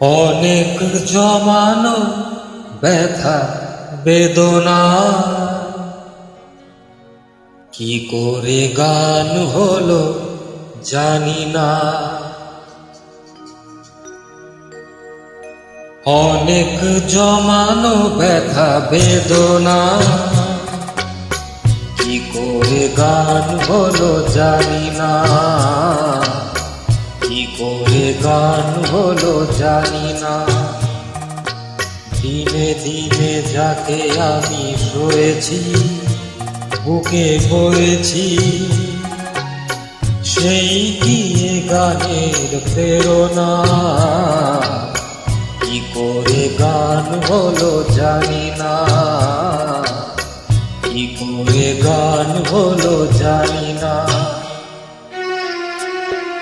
অনেক জমানো ব্যথা বেদনা কি করে গান হলো জানি না। অনেক জমানো ব্যথা বেদনা কি করে গান হলো জানি না, কি করে গান হলো জানি না। দিনে দিনে যাকে আমি শুয়েছি বুকে বয়েছি, সেই গিয়ে গানের প্রেরণা কি করে গান হলো জানি না, কি করে গান হলো জানি না।